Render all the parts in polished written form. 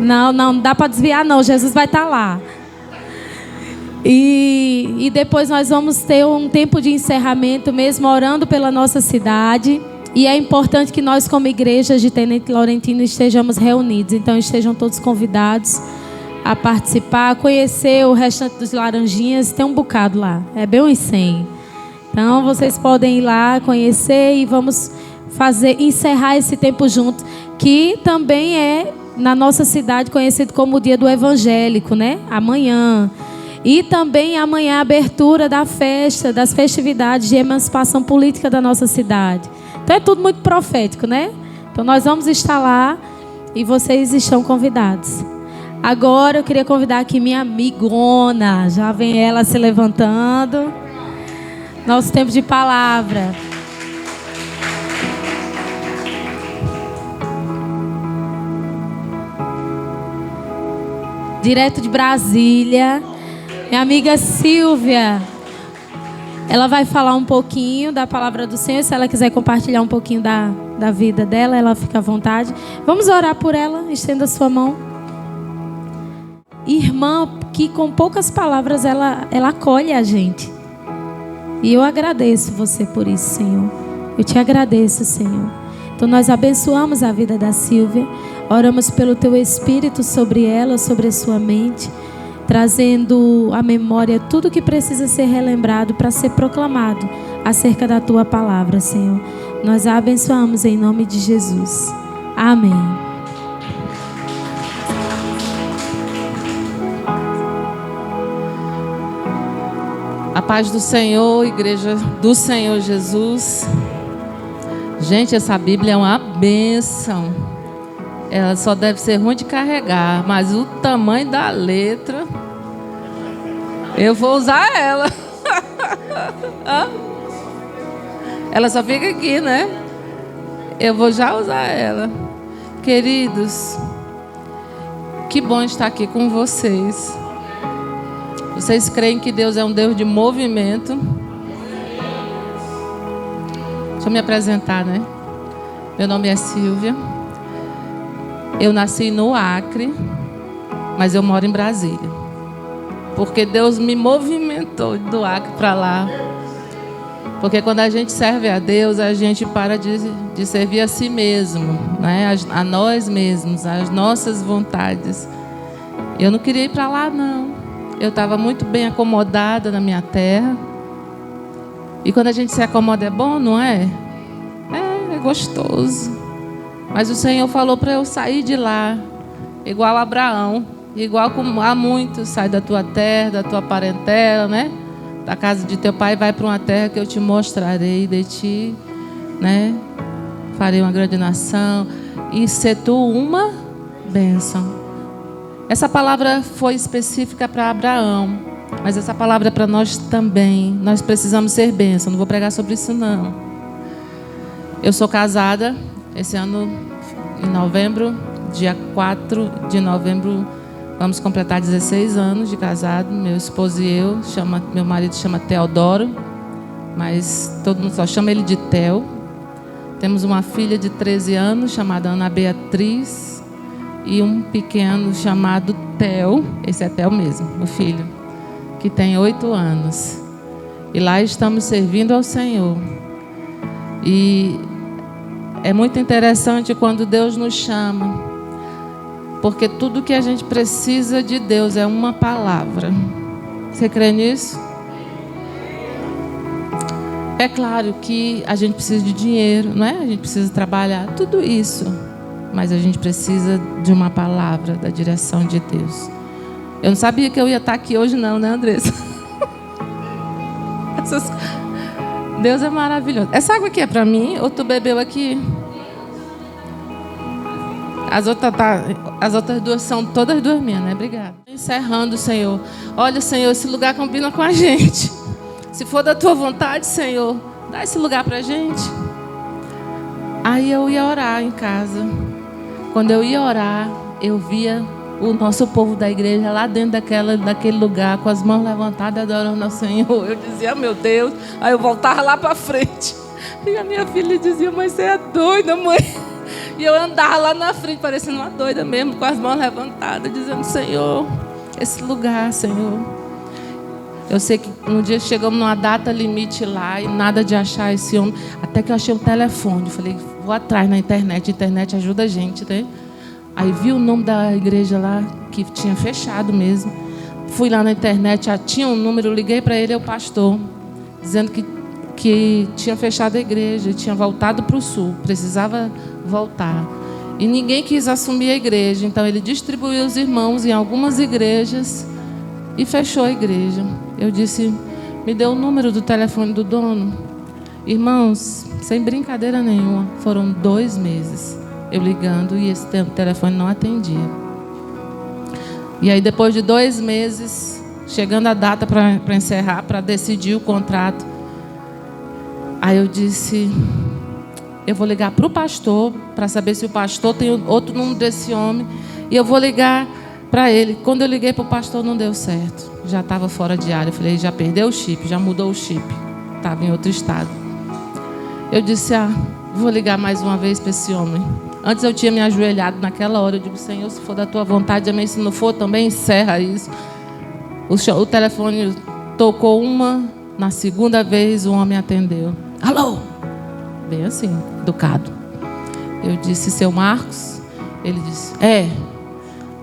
Não dá para desviar não, Jesus vai estar lá. E depois nós vamos ter um tempo de encerramento mesmo, orando pela nossa cidade. E é importante que nós, como igreja de Tenente Laurentino, estejamos reunidos. Então estejam todos convidados a participar, a conhecer o restante dos Laranjinhas. Tem um bocado lá, é bem uns 100. Então vocês podem ir lá conhecer e vamos encerrar esse tempo junto, que também é na nossa cidade conhecido como o Dia do Evangélico, né? Amanhã. E também amanhã a abertura da festa, das festividades de emancipação política da nossa cidade. Então é tudo muito profético, né? Então nós vamos estar lá e vocês estão convidados. Agora eu queria convidar aqui minha amigona. Já vem ela se levantando. Nosso tempo de palavra. Direto de Brasília, minha amiga Silvia. Ela vai falar um pouquinho da palavra do Senhor. Se ela quiser compartilhar um pouquinho da vida dela, ela fica à vontade. Vamos orar por ela. Estenda a sua mão. Irmã, que com poucas palavras ela acolhe a gente. E eu agradeço você por isso, Senhor. Eu te agradeço, Senhor. Então nós abençoamos a vida da Silvia. Oramos pelo teu Espírito sobre ela, sobre a sua mente, trazendo à memória tudo que precisa ser relembrado para ser proclamado acerca da tua palavra, Senhor. Nós a abençoamos em nome de Jesus. Amém. A paz do Senhor, igreja do Senhor Jesus. Gente, essa Bíblia é uma bênção. Ela só deve ser ruim de carregar, mas o tamanho da letra, eu vou usar ela. Ela só fica aqui, né? Eu vou já usar ela. Queridos, que bom estar aqui com vocês. Vocês creem que Deus é um Deus de movimento? Deixa eu me apresentar, né? Meu nome é Silvia. Eu nasci no Acre, mas eu moro em Brasília. Porque Deus me movimentou do Acre para lá. Porque quando a gente serve a Deus, a gente para de servir a si mesmo, né? A nós mesmos, as nossas vontades. Eu não queria ir para lá, não. Eu estava muito bem acomodada na minha terra. E quando a gente se acomoda é bom, não é? É gostoso. Mas o Senhor falou para eu sair de lá, igual a Abraão, igual como há muitos, sai da tua terra, da tua parentela, né? Da casa de teu pai, vai para uma terra que eu te mostrarei de ti, né? Farei uma grande nação e ser tu uma bênção. Essa palavra foi específica para Abraão, mas essa palavra é para nós também. Nós precisamos ser bênção. Não vou pregar sobre isso, não. Eu sou casada. Esse ano, em novembro, dia 4 de novembro, vamos completar 16 anos de casado. Meu esposo e eu, meu marido chama Teodoro, mas todo mundo só chama ele de Theo. Temos uma filha de 13 anos, chamada Ana Beatriz, e um pequeno chamado Theo, esse é Theo mesmo, o filho, que tem 8 anos. E lá estamos servindo ao Senhor. E é muito interessante quando Deus nos chama, porque tudo que a gente precisa de Deus é uma palavra. Você crê nisso? É claro que a gente precisa de dinheiro, não é? A gente precisa trabalhar, tudo isso. Mas a gente precisa de uma palavra, da direção de Deus. Eu não sabia que eu ia estar aqui hoje não, né, Andressa? Deus é maravilhoso. Essa água aqui é para mim ou tu bebeu aqui? As outras duas são todas duas minhas, né? Obrigada. Encerrando, Senhor. Olha, Senhor, esse lugar combina com a gente. Se for da tua vontade, Senhor, dá esse lugar para a gente. Aí eu ia orar em casa. Quando eu ia orar, eu via o nosso povo da igreja lá dentro daquele lugar, com as mãos levantadas, adorando ao Senhor. Eu dizia, meu Deus. Aí eu voltava lá para frente. E a minha filha dizia, mas você é doida, mãe. E eu andava lá na frente, parecendo uma doida mesmo, com as mãos levantadas, dizendo: Senhor, esse lugar, Senhor. Eu sei que um dia chegamos numa data limite lá e nada de achar esse homem. Até que eu achei um telefone. Falei: vou atrás na internet. A internet ajuda a gente, né? Aí vi o nome da igreja lá, que tinha fechado mesmo. Fui lá na internet, já tinha um número, liguei para ele, é o pastor, dizendo que tinha fechado a igreja, tinha voltado para o sul, precisava voltar. E ninguém quis assumir a igreja, então ele distribuiu os irmãos em algumas igrejas e fechou a igreja. Eu disse: me deu o número do telefone do dono. Irmãos, sem brincadeira nenhuma, foram 2 meses eu ligando e esse telefone não atendia. E aí, depois de 2 meses, chegando a data para encerrar, para decidir o contrato, aí eu disse: eu vou ligar para o pastor, para saber se o pastor tem outro número desse homem, e eu vou ligar para ele. Quando eu liguei para o pastor, não deu certo. Já estava fora de área. Eu falei: já perdeu o chip, já mudou o chip. Estava em outro estado. Eu disse: vou ligar mais uma vez para esse homem. Antes eu tinha me ajoelhado naquela hora. Eu digo: Senhor, se for da tua vontade, amém. Se não for, também encerra isso. O telefone tocou na segunda vez o homem atendeu. Alô? Bem assim, educado. Eu disse: seu Marcos? Ele disse: é.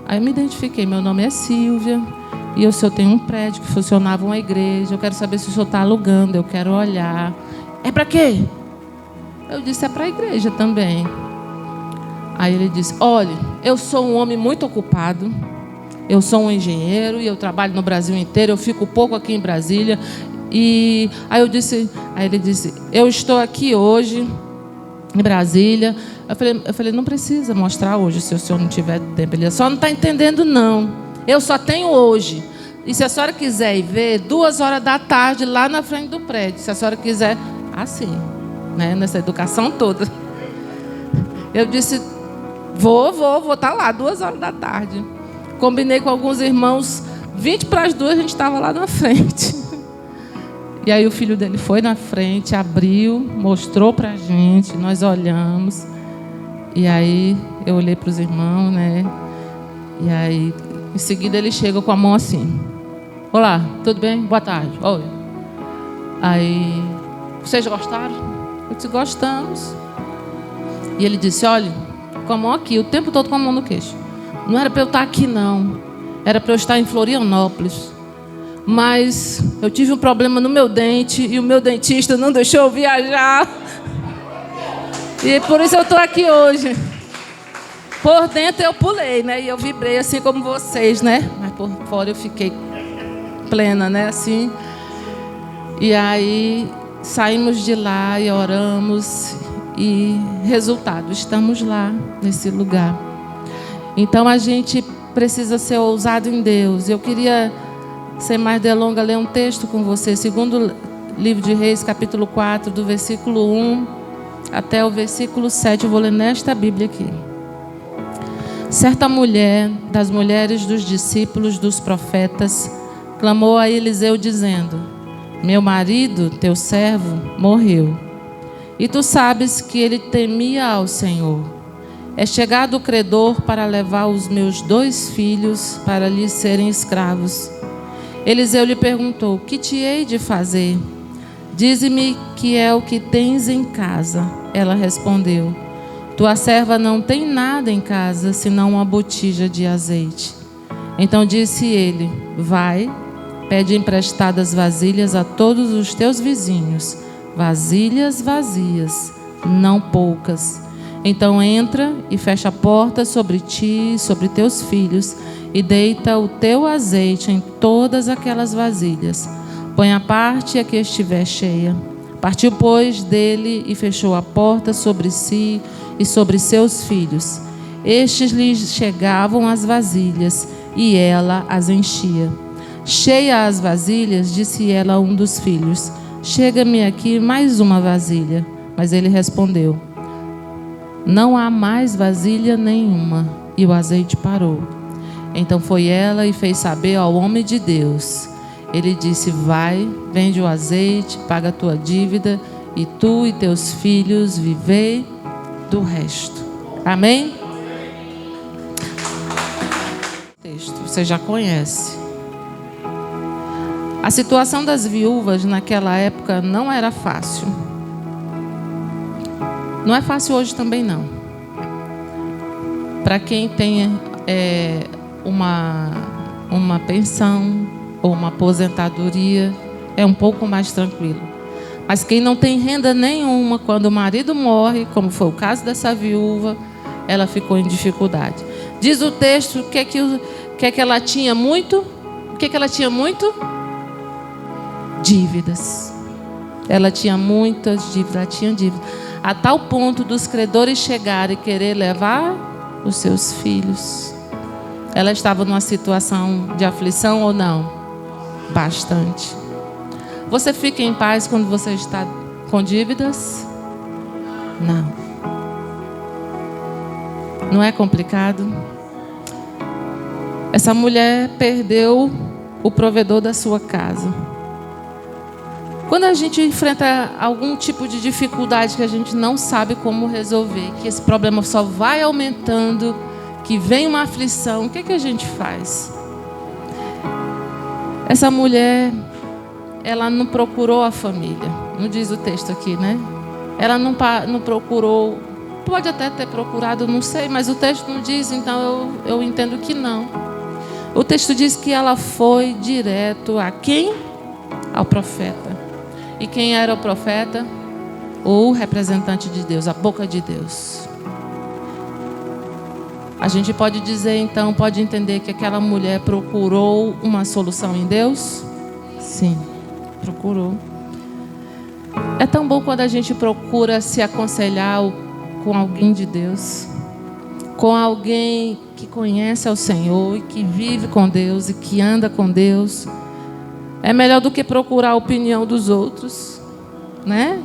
Aí eu me identifiquei: meu nome é Silvia e o senhor tem um prédio que funcionava uma igreja. Eu quero saber se o senhor está alugando, eu quero olhar. É para quê? Eu disse: é para a igreja também. Aí ele disse: olha, eu sou um homem muito ocupado, eu sou um engenheiro e eu trabalho no Brasil inteiro, eu fico pouco aqui em Brasília. E aí ele disse: eu estou aqui hoje em Brasília. Eu falei: não precisa mostrar hoje se o senhor não tiver tempo. Ele: só não está entendendo não, eu só tenho hoje. E se a senhora quiser ir ver, 2 horas da tarde lá na frente do prédio, se a senhora quiser, assim, né, nessa educação toda. Eu disse: vou estar lá 2 horas da tarde. Combinei com alguns irmãos, 20 para as 2 a gente estava lá na frente. E aí o filho dele foi na frente, abriu, mostrou para a gente, nós olhamos. E aí eu olhei para os irmãos, né? E aí em seguida ele chega com a mão assim: olá, tudo bem? Boa tarde. Oi. Aí: vocês gostaram? Eu disse: gostamos. E ele disse: olha, com a mão aqui, o tempo todo com a mão no queixo. Não era para eu estar aqui não, era para eu estar em Florianópolis. Mas eu tive um problema no meu dente e o meu dentista não deixou eu viajar. E por isso eu estou aqui hoje. Por dentro eu pulei, né? E eu vibrei assim como vocês, né? Mas por fora eu fiquei plena, né? Assim. E aí saímos de lá e oramos. E resultado, estamos lá nesse lugar. Então a gente precisa ser ousado em Deus. Eu queria, sem mais delonga, ler um texto com você. Segundo livro de Reis, capítulo 4, do versículo 1 até o versículo 7. Eu vou ler nesta Bíblia aqui. Certa mulher, das mulheres dos discípulos dos profetas, clamou a Eliseu dizendo: meu marido, teu servo, morreu. E tu sabes que ele temia ao Senhor. É chegado o credor para levar os meus 2 filhos para lhe serem escravos. Eliseu lhe perguntou: que te hei de fazer? Dize-me que é o que tens em casa. Ela respondeu: tua serva não tem nada em casa, senão uma botija de azeite. Então disse ele: vai, pede emprestadas vasilhas a todos os teus vizinhos, vasilhas vazias, não poucas. Então entra e fecha a porta sobre ti e sobre teus filhos, e deita o teu azeite em todas aquelas vasilhas. Põe a parte a que estiver cheia. Partiu, pois, dele e fechou a porta sobre si e sobre seus filhos. Estes lhe chegavam as vasilhas, e ela as enchia. Cheia as vasilhas, disse ela a um dos filhos: chega-me aqui mais uma vasilha. Mas ele respondeu: não há mais vasilha nenhuma. E o azeite parou. Então foi ela e fez saber ao homem de Deus. Ele disse: vai, vende o azeite, paga a tua dívida, e tu e teus filhos vivei do resto. Amém? Texto, você já conhece. A situação das viúvas naquela época não era fácil. Não é fácil hoje também não. Para quem tem uma pensão ou uma aposentadoria, é um pouco mais tranquilo. Mas quem não tem renda nenhuma, quando o marido morre, como foi o caso dessa viúva, ela ficou em dificuldade. Diz o texto que ela tinha muito. O que ela tinha muito? Dívidas. Ela tinha muitas dívidas. Ela tinha dívidas. A tal ponto dos credores chegarem e querer levar os seus filhos. Ela estava numa situação de aflição ou não? Bastante. Você fica em paz quando você está com dívidas? Não. Não é complicado? Essa mulher perdeu o provedor da sua casa. Quando a gente enfrenta algum tipo de dificuldade que a gente não sabe como resolver, que esse problema só vai aumentando, que vem uma aflição, o que a gente faz? Essa mulher, ela não procurou a família. Não diz o texto aqui, né? Ela não procurou. Pode até ter procurado, não sei, mas o texto não diz, então eu entendo que não. O texto diz que ela foi direto a quem? Ao profeta. E quem era o profeta? O representante de Deus, a boca de Deus. A gente pode dizer, então, pode entender que aquela mulher procurou uma solução em Deus? Sim, procurou. É tão bom quando a gente procura se aconselhar com alguém de Deus, com alguém que conhece ao Senhor e que vive com Deus e que anda com Deus. É melhor do que procurar a opinião dos outros, né?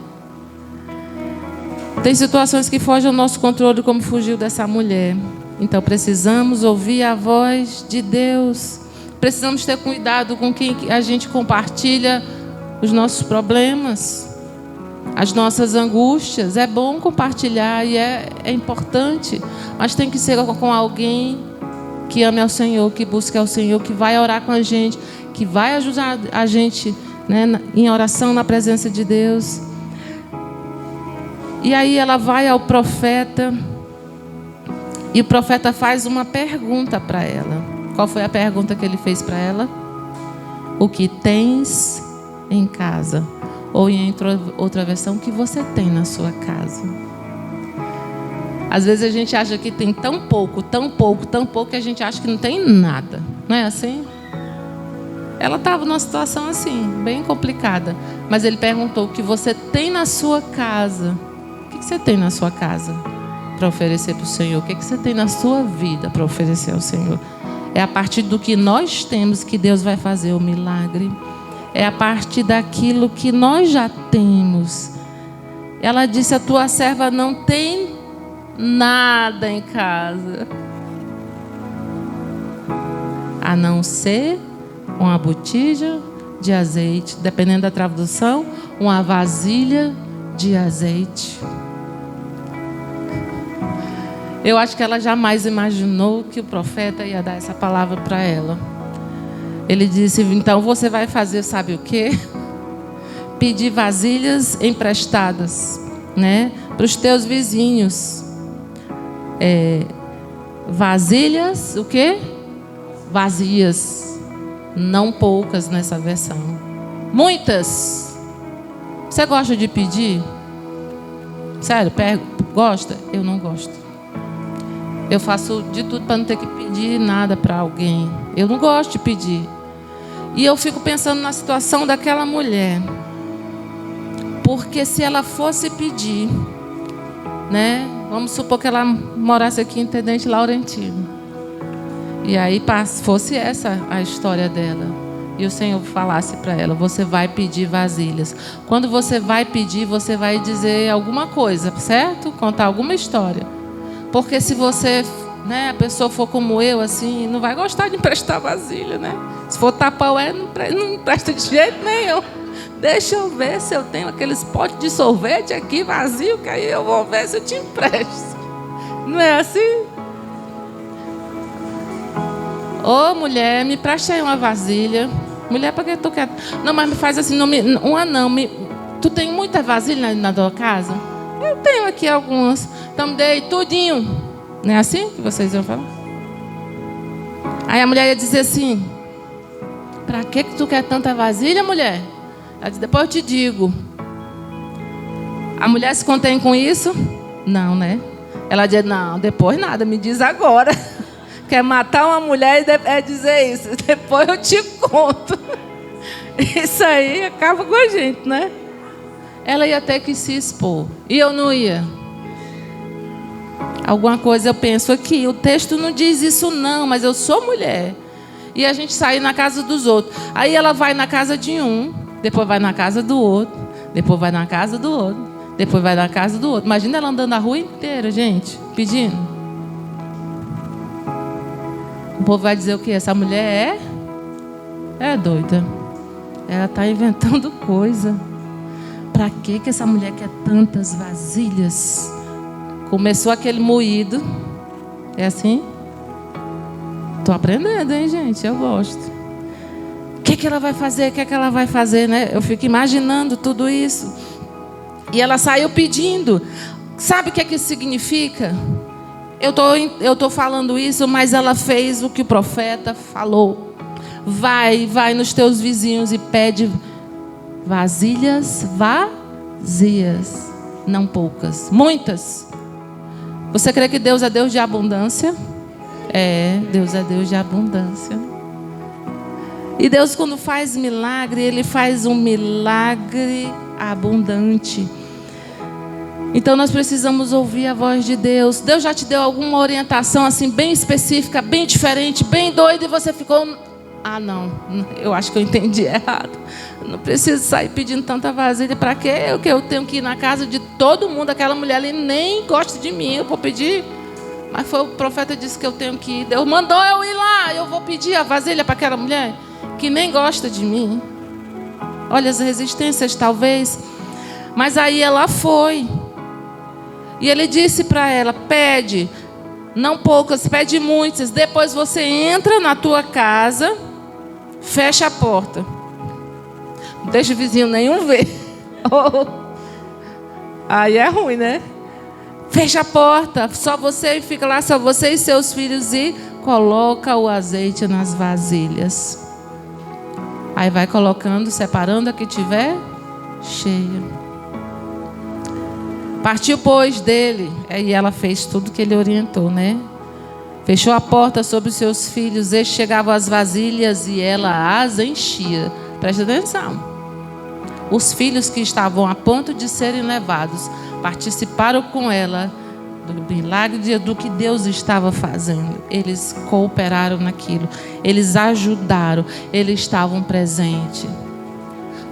Tem situações que fogem ao nosso controle, como fugiu dessa mulher. Então precisamos ouvir a voz de Deus. Precisamos ter cuidado com quem a gente compartilha os nossos problemas, as nossas angústias. É bom compartilhar e é importante, mas tem que ser com alguém que ame ao Senhor, que busque ao Senhor, que vai orar com a gente, que vai ajudar a gente, né, em oração na presença de Deus. E aí ela vai ao profeta e o profeta faz uma pergunta para ela. Qual foi a pergunta que ele fez para ela? O que tens em casa? Ou em outra versão, o que você tem na sua casa? Às vezes a gente acha que tem tão pouco, que a gente acha que não tem nada. Não é assim? Ela estava numa situação assim, bem complicada. Mas ele perguntou: o que você tem na sua casa? O que você tem na sua casa para oferecer para o Senhor? O que você tem na sua vida para oferecer ao Senhor? É a partir do que nós temos que Deus vai fazer o milagre. É a partir daquilo que nós já temos. Ela disse: a tua serva não tem nada em casa, a não ser uma botija de azeite, dependendo da tradução, uma vasilha de azeite. Eu acho que ela jamais imaginou que o profeta ia dar essa palavra para ela. Ele disse: então você vai fazer, sabe o quê? Pedir vasilhas emprestadas, né, para os teus vizinhos. Vasilhas, o quê? Vazias. Não poucas nessa versão. Muitas. Você gosta de pedir? Sério, gosta? Eu não gosto. Eu faço de tudo para não ter que pedir nada para alguém. Eu não gosto de pedir. E eu fico pensando na situação daquela mulher. Porque se ela fosse pedir, né? Vamos supor que ela morasse aqui em Tenente Laurentino. E aí fosse essa a história dela. E o Senhor falasse para ela: você vai pedir vasilhas. Quando você vai pedir, você vai dizer alguma coisa, certo? Contar alguma história. Porque se você, né, a pessoa for como eu, assim, não vai gostar de emprestar vasilha, né? Se for tapaué, não empresta de jeito nenhum. Deixa eu ver se eu tenho aqueles potes de sorvete aqui vazio, que aí eu vou ver se eu te empresto. Não é assim? Ô, mulher, me preste aí uma vasilha. Mulher, para que tu quer? Não, mas me faz assim, não. Tu tem muita vasilha na tua casa? Eu tenho aqui algumas. Então me dei tudinho. Não é assim que vocês iam falar? Aí a mulher ia dizer assim: para que tu quer tanta vasilha, mulher? Ela disse: depois eu te digo. A mulher se contém com isso? Não, né? Ela diz: não, depois nada, me diz agora. Quer matar uma mulher e dizer isso. Depois eu te conto. Isso aí acaba com a gente, né? Ela ia ter que se expor. E eu não ia. Alguma coisa eu penso aqui. O texto não diz isso não, mas eu sou mulher. E a gente sai na casa dos outros. Aí ela vai na casa de um, depois vai na casa do outro, depois vai na casa do outro, depois vai na casa do outro. Imagina ela andando a rua inteira, gente, pedindo. O povo vai dizer o quê? Essa mulher é doida. Ela está inventando coisa. Para que essa mulher quer tantas vasilhas? Começou aquele moído. É assim? Estou aprendendo, hein, gente? Eu gosto. O que ela vai fazer? O que ela vai fazer, né? Eu fico imaginando tudo isso. E ela saiu pedindo. Sabe o que isso significa? Eu tô falando isso, mas ela fez o que o profeta falou. Vai nos teus vizinhos e pede vasilhas vazias, não poucas, muitas. Você crê que Deus é Deus de abundância? É, Deus é Deus de abundância. E Deus, quando faz milagre, Ele faz um milagre abundante. Então nós precisamos ouvir a voz de Deus. Deus já te deu alguma orientação assim bem específica, bem diferente, bem doida, e você ficou: ah, não, eu acho que eu entendi errado. Não preciso sair pedindo tanta vasilha. Para quê? Eu tenho que ir na casa de todo mundo. Aquela mulher ali nem gosta de mim, eu vou pedir. Mas foi o profeta que disse que eu tenho que ir. Deus mandou eu ir lá. Eu vou pedir a vasilha para aquela mulher que nem gosta de mim. Olha as resistências, talvez. Mas aí ela foi. E ele disse para ela: pede, não poucas, pede muitas. Depois você entra na tua casa, fecha a porta. Não deixa o vizinho nenhum ver. Aí é ruim, né? Fecha a porta, só você, fica lá, só você e seus filhos, e coloca o azeite nas vasilhas. Aí vai colocando, separando a que tiver cheia. Partiu, pois, dele. Aí ela fez tudo que ele orientou, né? Fechou a porta sobre os seus filhos. Eles chegavam às vasilhas e ela as enchia. Presta atenção. Os filhos que estavam a ponto de serem levados participaram com ela do milagre, do que Deus estava fazendo. Eles cooperaram naquilo. Eles ajudaram. Eles estavam presentes.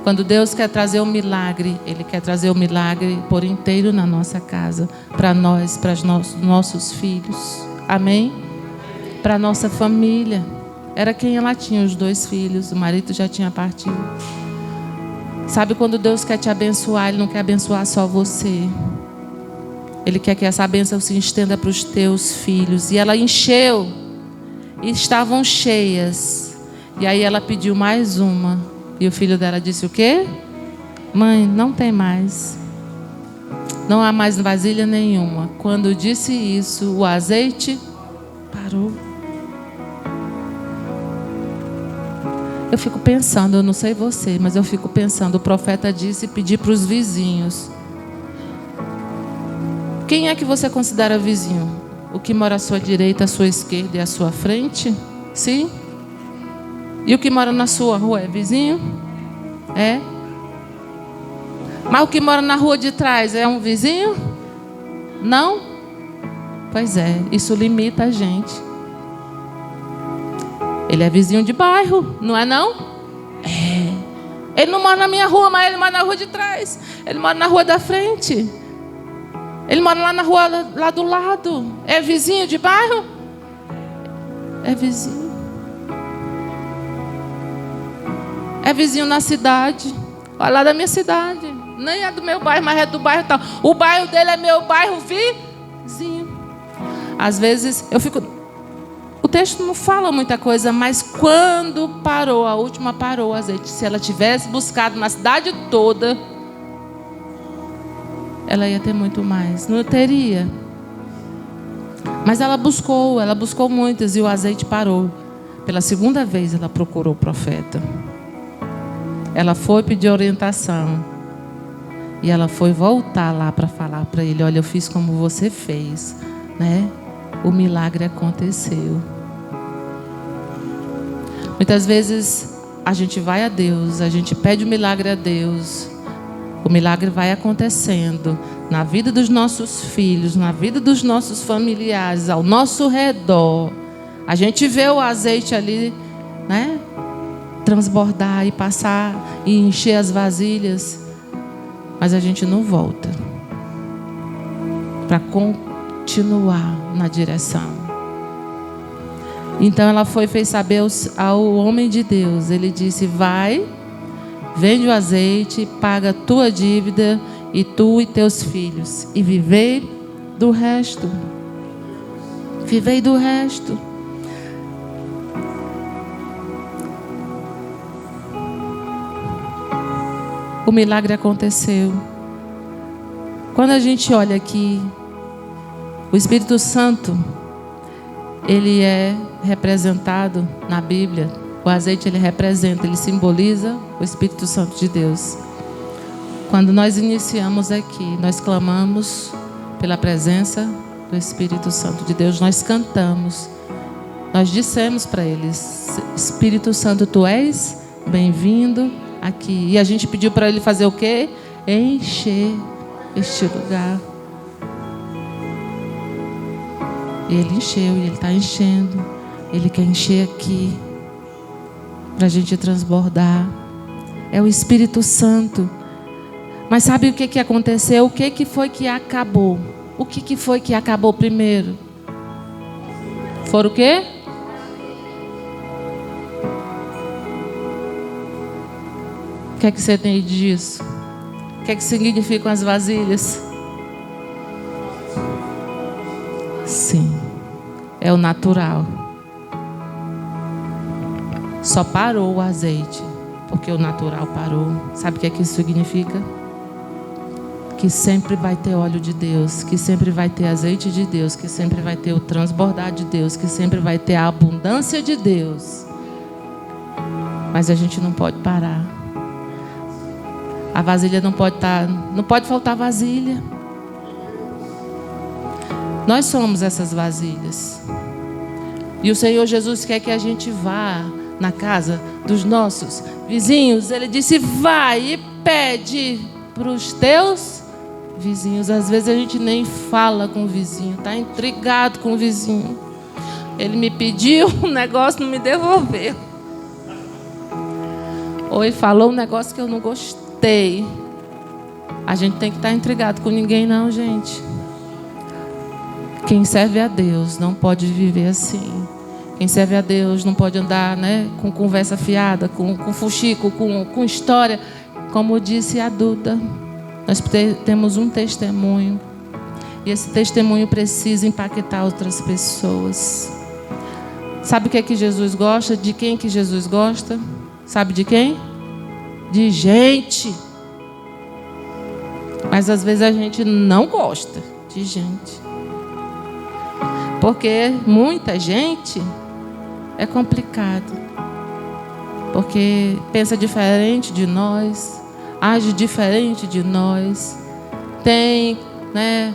Quando Deus quer trazer um milagre, Ele quer trazer o milagre por inteiro na nossa casa, para nós, para os nossos filhos. Amém? Para a nossa família. Era quem ela tinha, os 2 filhos, o marido já tinha partido. Sabe, quando Deus quer te abençoar, Ele não quer abençoar só você. Ele quer que essa bênção se estenda para os teus filhos. E ela encheu, e estavam cheias. E aí ela pediu mais uma. E o filho dela disse o quê? Mãe, não tem mais. Não há mais vasilha nenhuma. Quando disse isso, o azeite parou. Eu fico pensando, eu não sei você, mas eu fico pensando, o profeta disse pedir para os vizinhos. Quem é que você considera vizinho? O que mora à sua direita, à sua esquerda e à sua frente? Sim? E o que mora na sua rua é vizinho? É. Mas o que mora na rua de trás é um vizinho? Não? Pois é, isso limita a gente. Ele é vizinho de bairro, não é não? É. Ele não mora na minha rua, mas ele mora na rua de trás. Ele mora na rua da frente. Ele mora lá na rua lá do lado. É vizinho de bairro? É vizinho. É vizinho na cidade. Olha lá da minha cidade. Nem é do meu bairro, mas é do bairro tal. O bairro dele é meu bairro vizinho. Às vezes eu fico... O texto não fala muita coisa, mas quando parou, a última parou o azeite. Se ela tivesse buscado na cidade toda, ela ia ter muito mais. Não teria. Mas ela buscou muitas e o azeite parou. Pela segunda vez ela procurou o profeta. Ela foi pedir orientação. E ela foi voltar lá para falar para ele: olha, eu fiz como você fez, né? O milagre aconteceu. Muitas vezes a gente vai a Deus, a gente pede o milagre a Deus. O milagre vai acontecendo na vida dos nossos filhos, na vida dos nossos familiares, ao nosso redor. A gente vê o azeite ali, né? Transbordar e passar e encher as vasilhas. Mas a gente não volta para continuar na direção. Então ela fez saber ao homem de Deus. Ele disse: vai, vende o azeite, paga a tua dívida, e tu e teus filhos, e vivei do resto. Vivei do resto. O milagre aconteceu. Quando a gente olha aqui, o Espírito Santo, ele é representado na Bíblia. O azeite, ele representa, ele simboliza o Espírito Santo de Deus. Quando nós iniciamos aqui, nós clamamos pela presença do Espírito Santo de Deus. Nós cantamos. Nós dissemos para eles: Espírito Santo, tu és bem-vindo aqui. E a gente pediu para ele fazer o quê? Encher este lugar. E ele encheu, e ele está enchendo. Ele quer encher aqui, para a gente transbordar. É o Espírito Santo. Mas sabe o que aconteceu? O que foi que acabou? O que foi que acabou primeiro? Foram o quê? O que é que você tem disso? O que é que significam as vasilhas? Sim, é o natural. Só parou o azeite porque o natural parou. Sabe o que é que isso significa? Que sempre vai ter óleo de Deus, que sempre vai ter azeite de Deus, que sempre vai ter o transbordar de Deus, que sempre vai ter a abundância de Deus. Mas a gente não pode parar. A vasilha não pode faltar vasilha. Nós somos essas vasilhas. E o Senhor Jesus quer que a gente vá na casa dos nossos vizinhos. Ele disse: vai e pede para os teus vizinhos. Às vezes a gente nem fala com o vizinho, está intrigado com o vizinho. Ele me pediu um negócio, não me devolveu. Ou ele falou um negócio que eu não gostei. A gente tem que estar intrigado com ninguém não, gente. Quem serve a Deus não pode viver assim. Quem serve a Deus não pode andar, né, com conversa fiada, com fuxico, com história. Como disse a Duda, nós temos um testemunho. E esse testemunho precisa impactar outras pessoas. Sabe o que é que Jesus gosta? De quem que Jesus gosta? Sabe de quem? De gente. Mas às vezes a gente não gosta de gente. Porque muita gente é complicado. Porque pensa diferente de nós, age diferente de nós, tem, né,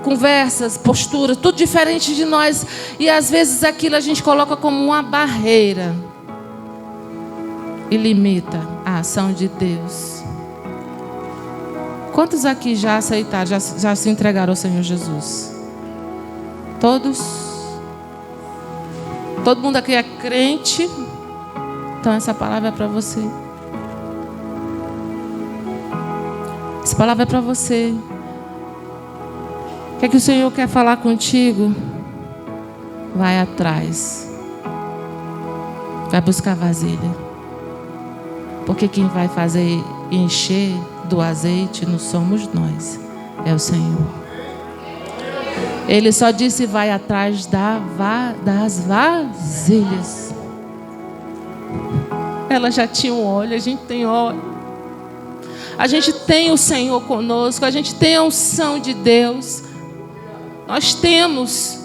conversas, posturas, tudo diferente de nós. E às vezes aquilo a gente coloca como uma barreira e limita a ação de Deus. Quantos aqui já aceitaram, já se entregaram ao Senhor Jesus? Todos? Todo mundo aqui é crente? Então essa palavra é para você. Essa palavra é para você. O que é que o Senhor quer falar contigo? Vai atrás. Vai buscar vasilha. Porque quem vai fazer encher do azeite não somos nós, é o Senhor. Ele só disse: vai atrás das vasilhas. Ela já tinha um óleo, a gente tem óleo. A gente tem o Senhor conosco, a gente tem a unção de Deus. Nós temos.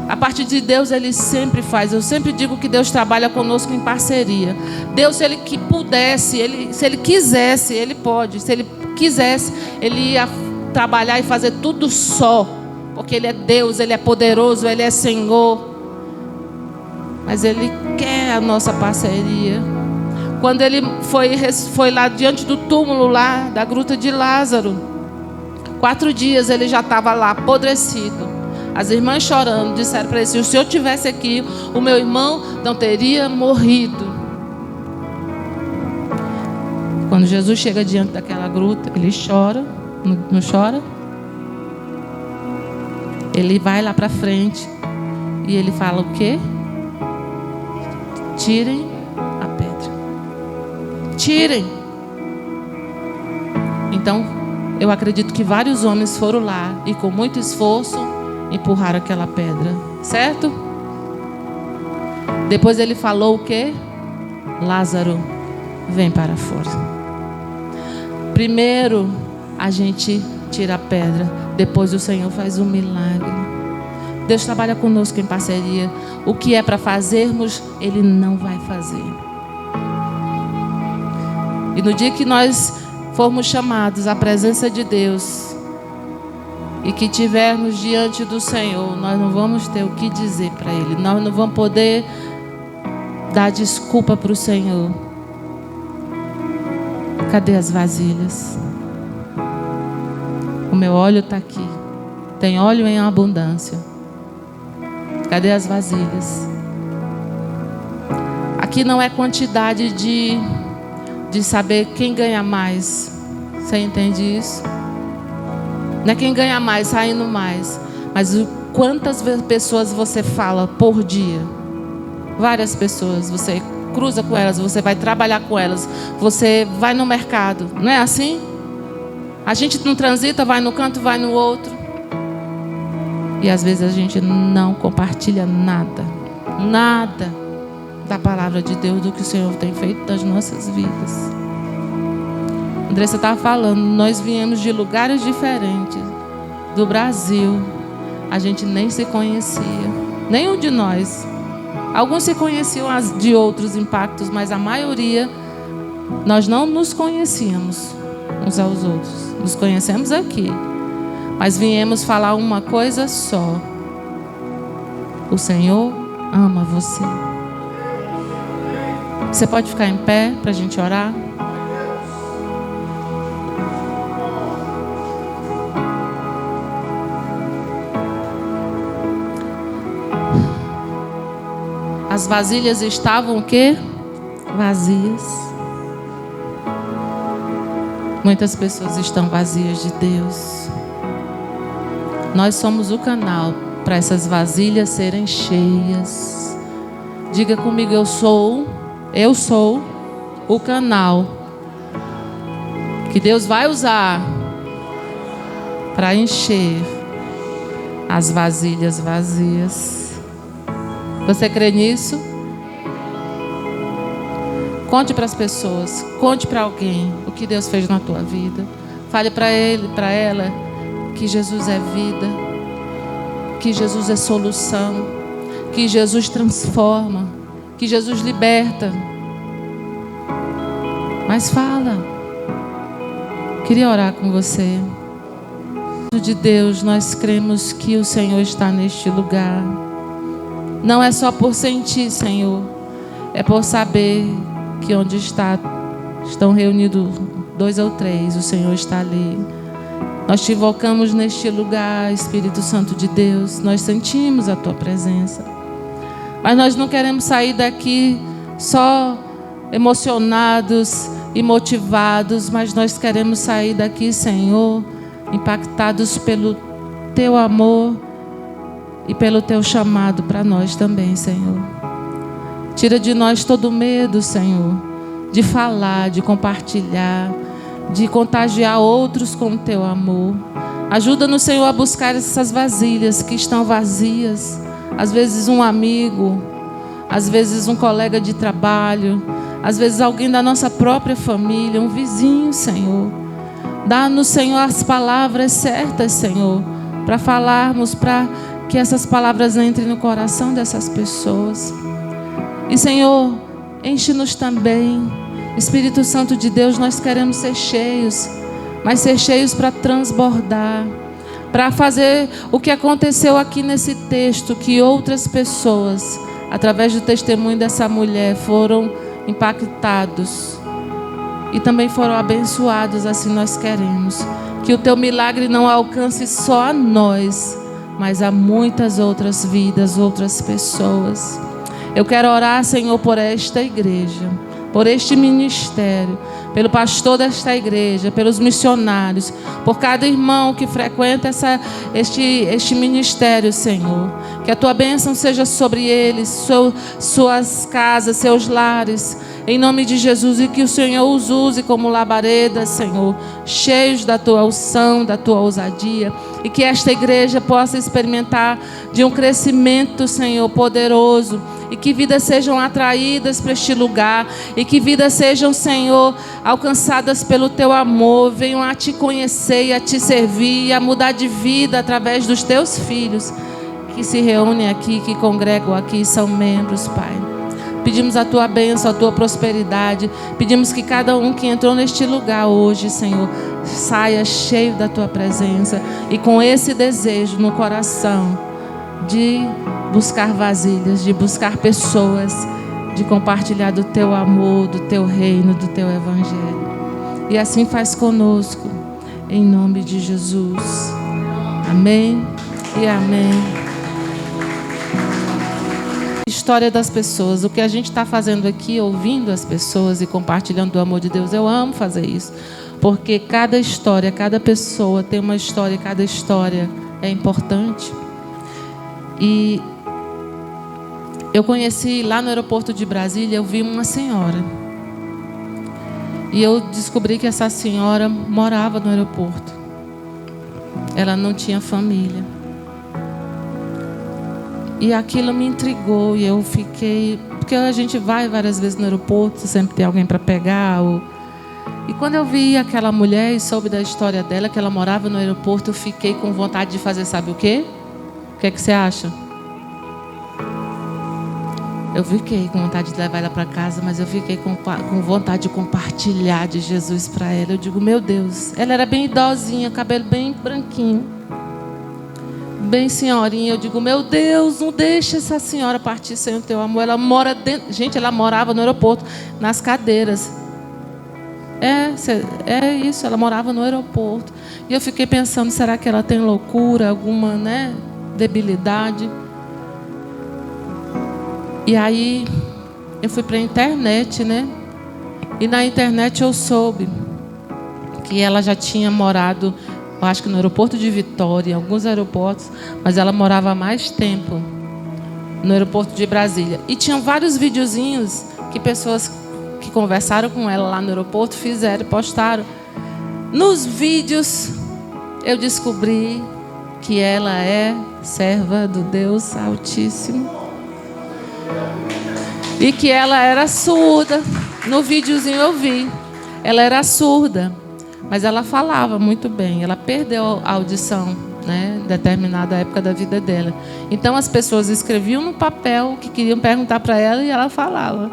A parte de Deus, Ele sempre faz. Eu sempre digo que Deus trabalha conosco em parceria. Deus, se Ele pudesse, se Ele quisesse, Ele pode. Se Ele quisesse, Ele ia trabalhar e fazer tudo só. Porque Ele é Deus, Ele é poderoso, Ele é Senhor. Mas Ele quer a nossa parceria. Quando Ele foi lá diante do túmulo lá, da gruta de Lázaro, 4 dias Ele já estava lá, apodrecido. As irmãs chorando, disseram para ele: se o Senhor tivesse aqui, o meu irmão não teria morrido. Quando Jesus chega diante daquela gruta, ele chora, não chora? Ele vai lá para frente e ele fala o quê? Tirem a pedra. Tirem. Então, eu acredito que vários homens foram lá e com muito esforço empurraram aquela pedra, certo? Depois ele falou o quê? Lázaro, vem para fora. Primeiro a gente tira a pedra, depois o Senhor faz um milagre. Deus trabalha conosco em parceria. O que é para fazermos, Ele não vai fazer. E no dia que nós formos chamados à presença de Deus e que tivermos diante do Senhor, nós não vamos ter o que dizer para Ele. Nós não vamos poder dar desculpa para o Senhor. Cadê as vasilhas? O meu óleo está aqui. Tem óleo em abundância. Cadê as vasilhas? Aqui não é quantidade de saber quem ganha mais. Você entende isso? Não é quem ganha mais, saindo mais. Mas quantas pessoas você fala por dia? Várias pessoas. Você cruza com elas, você vai trabalhar com elas, você vai no mercado. Não é assim? A gente não transita, vai no canto, vai no outro. E às vezes a gente não compartilha nada da palavra de Deus, do que o Senhor tem feito nas nossas vidas. Andressa estava falando, nós viemos de lugares diferentes do Brasil. A gente nem se conhecia, nenhum de nós. Alguns se conheciam de outros impactos, mas a maioria nós não nos conhecíamos uns aos outros. Nos conhecemos aqui, mas viemos falar uma coisa só: o Senhor ama você. Você pode ficar em pé para a gente orar? As vasilhas estavam o quê? Vazias. Muitas pessoas estão vazias de Deus. Nós somos o canal para essas vasilhas serem cheias. Diga comigo: eu sou o canal que Deus vai usar para encher as vasilhas vazias. Você crê nisso? Conte para as pessoas, conte para alguém o que Deus fez na tua vida. Fale para ele, para ela, que Jesus é vida, que Jesus é solução, que Jesus transforma, que Jesus liberta. Mas fala. Queria orar com você. De Deus, nós cremos que o Senhor está neste lugar. Não é só por sentir, Senhor, é por saber que onde estão reunidos 2 ou 3, o Senhor está ali. Nós te invocamos neste lugar, Espírito Santo de Deus. Nós sentimos a tua presença, mas nós não queremos sair daqui só emocionados e motivados, mas nós queremos sair daqui, Senhor, impactados pelo teu amor e pelo teu chamado para nós também, Senhor. Tira de nós todo medo, Senhor, de falar, de compartilhar, de contagiar outros com o teu amor. Ajuda-nos, Senhor, a buscar essas vasilhas que estão vazias. Às vezes um amigo, às vezes um colega de trabalho, às vezes alguém da nossa própria família, um vizinho, Senhor. Dá-nos, Senhor, as palavras certas, Senhor, para falarmos, para que essas palavras entrem no coração dessas pessoas. E, Senhor, enche-nos também. Espírito Santo de Deus, nós queremos ser cheios, mas ser cheios para transbordar, para fazer o que aconteceu aqui nesse texto, que outras pessoas, através do testemunho dessa mulher, foram impactados e também foram abençoados. Assim nós queremos que o teu milagre não alcance só a nós, mas a muitas outras vidas, outras pessoas. Eu quero orar, Senhor, por esta igreja, por este ministério, pelo pastor desta igreja, pelos missionários, por cada irmão que frequenta este ministério, Senhor. Que a tua bênção seja sobre eles, suas casas, seus lares, em nome de Jesus, e que o Senhor os use como labaredas, Senhor, cheios da tua unção, da tua ousadia, e que esta igreja possa experimentar de um crescimento, Senhor, poderoso, e que vidas sejam atraídas para este lugar, e que vidas sejam, Senhor, alcançadas pelo teu amor, venham a te conhecer e a te servir e a mudar de vida através dos teus filhos que se reúnem aqui, que congregam aqui, são membros, Pai. Pedimos a tua bênção, a tua prosperidade. Pedimos que cada um que entrou neste lugar hoje, Senhor, saia cheio da tua presença e com esse desejo no coração de buscar vasilhas, de buscar pessoas, de compartilhar do teu amor, do teu reino, do teu evangelho. E assim faz conosco, em nome de Jesus. Amém e amém. História das pessoas. O que a gente está fazendo aqui, ouvindo as pessoas e compartilhando do amor de Deus, eu amo fazer isso, porque cada história, cada pessoa tem uma história, cada história é importante. E eu conheci lá no aeroporto de Brasília, eu vi uma senhora, e eu descobri que essa senhora morava no aeroporto. Ela não tinha família. E aquilo me intrigou e eu fiquei... Porque a gente vai várias vezes no aeroporto, sempre tem alguém para pegar. E quando eu vi aquela mulher e soube da história dela, que ela morava no aeroporto, eu fiquei com vontade de fazer, sabe o quê? O que é que você acha? Eu fiquei com vontade de levar ela para casa, mas eu fiquei com vontade de compartilhar de Jesus para ela. Eu digo, meu Deus, ela era bem idosinha, cabelo bem branquinho, bem senhorinha. Eu digo, meu Deus, não deixa essa senhora partir sem o teu amor. Ela mora dentro... Gente, ela morava no aeroporto, nas cadeiras. É isso, ela morava no aeroporto. E eu fiquei pensando, será que ela tem loucura, alguma, debilidade? E aí eu fui para a internet, E na internet eu soube que ela já tinha morado, eu acho que no aeroporto de Vitória, em alguns aeroportos, mas ela morava há mais tempo no aeroporto de Brasília. E tinham vários videozinhos que pessoas que conversaram com ela lá no aeroporto fizeram e postaram. Nos vídeos eu descobri que ela é serva do Deus Altíssimo e que ela era surda. No videozinho eu vi, ela era surda, mas ela falava muito bem. Ela perdeu a audição, em determinada época da vida dela. Então as pessoas escreviam no papel que queriam perguntar para ela e ela falava.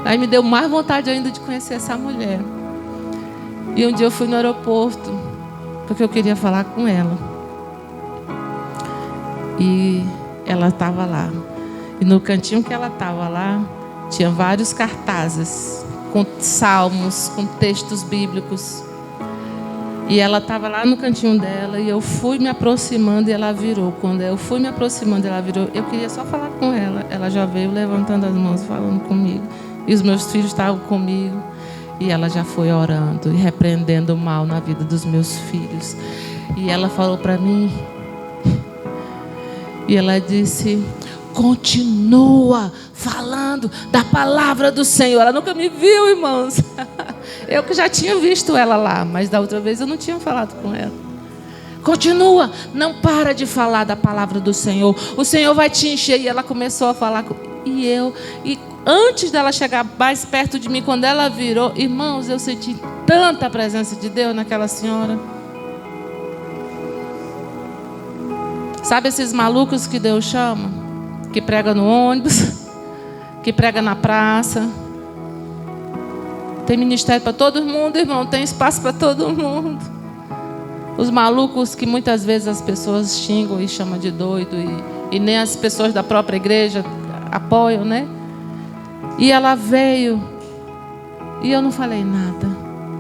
Aí me deu mais vontade ainda de conhecer essa mulher. E um dia eu fui no aeroporto porque eu queria falar com ela. E ela estava lá. E no cantinho que ela estava lá, tinha vários cartazes com salmos, com textos bíblicos. E ela estava lá no cantinho dela e eu fui me aproximando e ela virou. Quando eu fui me aproximando, ela virou. Eu queria só falar com ela. Ela já veio levantando as mãos, falando comigo. E os meus filhos estavam comigo. E ela já foi orando e repreendendo o mal na vida dos meus filhos. E ela falou para mim. E ela disse... Continua falando da palavra do Senhor. Ela nunca me viu, irmãos. Eu que já tinha visto ela lá, mas da outra vez eu não tinha falado com ela. Continua, não para de falar da palavra do Senhor. O Senhor vai te encher. E ela começou a falar. E antes dela chegar mais perto de mim, quando ela virou, irmãos, eu senti tanta presença de Deus naquela senhora. Sabe esses malucos que Deus chama? Que prega no ônibus, que prega na praça. Tem ministério para todo mundo, irmão. Tem espaço para todo mundo. Os malucos que muitas vezes as pessoas xingam e chamam de doido. E nem as pessoas da própria igreja apoiam, né? E ela veio. E eu não falei nada.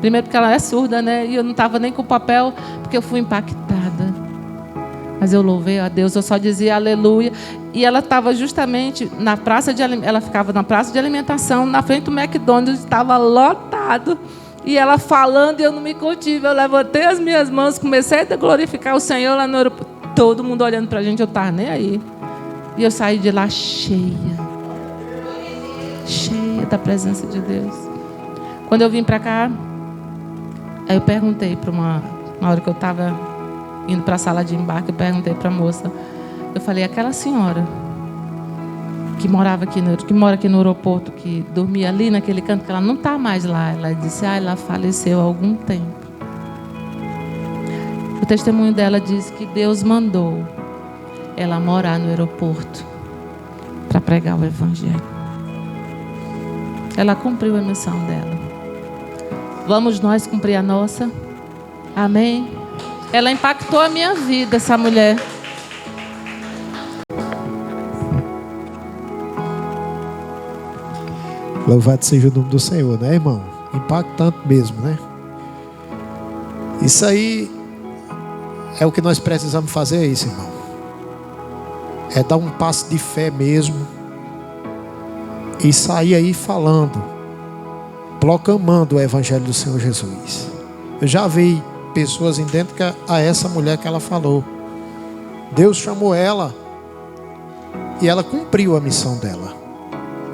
Primeiro porque ela é surda, né? E eu não estava nem com o papel, porque eu fui impactada. Mas eu louvei a Deus, eu só dizia aleluia. E ela estava justamente na praça ela ficava na praça de alimentação, na frente do McDonald's, estava lotado. E ela falando e eu não me contive. Eu levantei as minhas mãos, comecei a glorificar o Senhor lá no aeroporto. Todo mundo olhando para a gente, eu estava nem aí. E eu saí de lá cheia da presença de Deus. Quando eu vim para cá, aí eu perguntei para na hora que eu estava indo para a sala de embarque, eu perguntei para a moça. Eu falei, aquela senhora que mora aqui no aeroporto, que dormia ali naquele canto, que ela não está mais lá. Ela disse, ela faleceu há algum tempo. O testemunho dela diz que Deus mandou ela morar no aeroporto para pregar o evangelho. Ela cumpriu a missão dela. Vamos nós cumprir a nossa? Amém? Ela impactou a minha vida, essa mulher. Louvado seja o nome do Senhor, né, irmão? Impactante mesmo, né? Isso aí é o que nós precisamos fazer, é isso, irmão. É dar um passo de fé mesmo e sair aí falando, proclamando o evangelho do Senhor Jesus. Eu já vi pessoas idênticas a essa mulher que ela falou. Deus chamou ela e ela cumpriu a missão dela.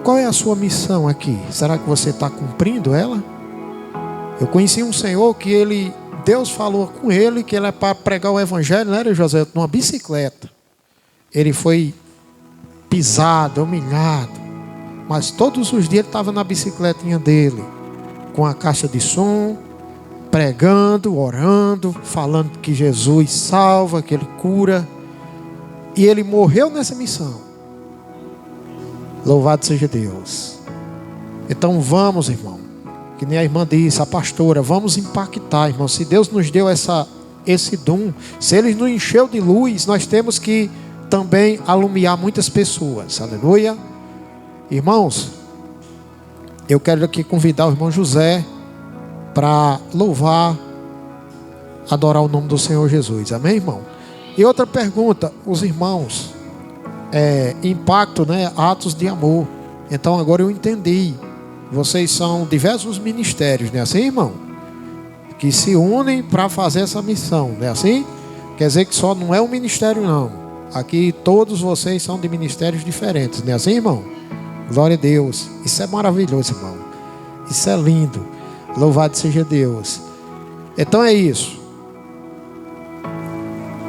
Qual é a sua missão aqui? Será que você está cumprindo ela? Eu conheci um senhor que Deus falou com ele que ele é para pregar o evangelho, não era, José? Numa bicicleta. Ele foi pisado, humilhado, mas todos os dias ele estava na bicicletinha dele, com a caixa de som, pregando, orando, falando que Jesus salva, que Ele cura. E ele morreu nessa missão. Louvado seja Deus. Então vamos, irmão, que nem a irmã disse, a pastora, vamos impactar, irmão. Se Deus nos deu esse dom, se Ele nos encheu de luz, nós temos que também alumiar muitas pessoas. Aleluia. Irmãos, eu quero aqui convidar o irmão José para louvar, adorar o nome do Senhor Jesus. Amém, irmão? E outra pergunta, os irmãos, impacto, né? Atos de amor. Então agora eu entendi. Vocês são diversos ministérios, não é assim, irmão? Que se unem para fazer essa missão, não é assim? Quer dizer que só não é um ministério, não. Aqui todos vocês são de ministérios diferentes, não é assim, irmão? Glória a Deus. Isso é maravilhoso, irmão. Isso é lindo. Louvado seja Deus. Então é isso.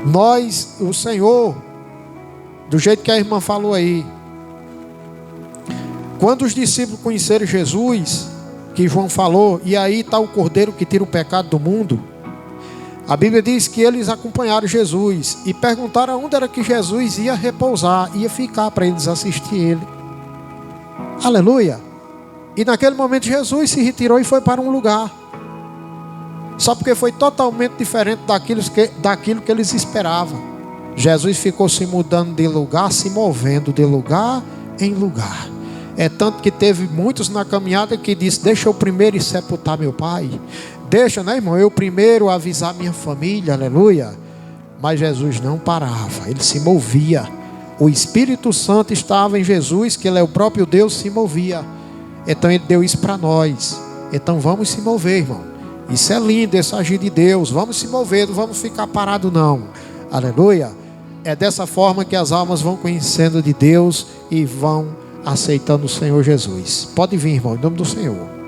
Nós, o Senhor, do jeito que a irmã falou aí, quando os discípulos conheceram Jesus, que João falou, e aí está o Cordeiro que tira o pecado do mundo, a Bíblia diz que eles acompanharam Jesus e perguntaram onde era que Jesus ia repousar, ia ficar para eles assistir ele. Aleluia. E naquele momento Jesus se retirou e foi para um lugar, só porque foi totalmente diferente daquilo que eles esperavam. Jesus ficou se mudando de lugar, se movendo de lugar em lugar. É tanto que teve muitos na caminhada que disse, deixa eu primeiro ir sepultar meu pai. Deixa, né, irmão, eu primeiro avisar minha família, aleluia. Mas Jesus não parava, ele se movia. O Espírito Santo estava em Jesus, que ele é o próprio Deus, se movia. Então ele deu isso para nós. Então vamos se mover, irmão. Isso é lindo, esse agir de Deus. Vamos se mover, não vamos ficar parados não. Aleluia. É dessa forma que as almas vão conhecendo de Deus e vão aceitando o Senhor Jesus. Pode vir, irmão, em nome do Senhor.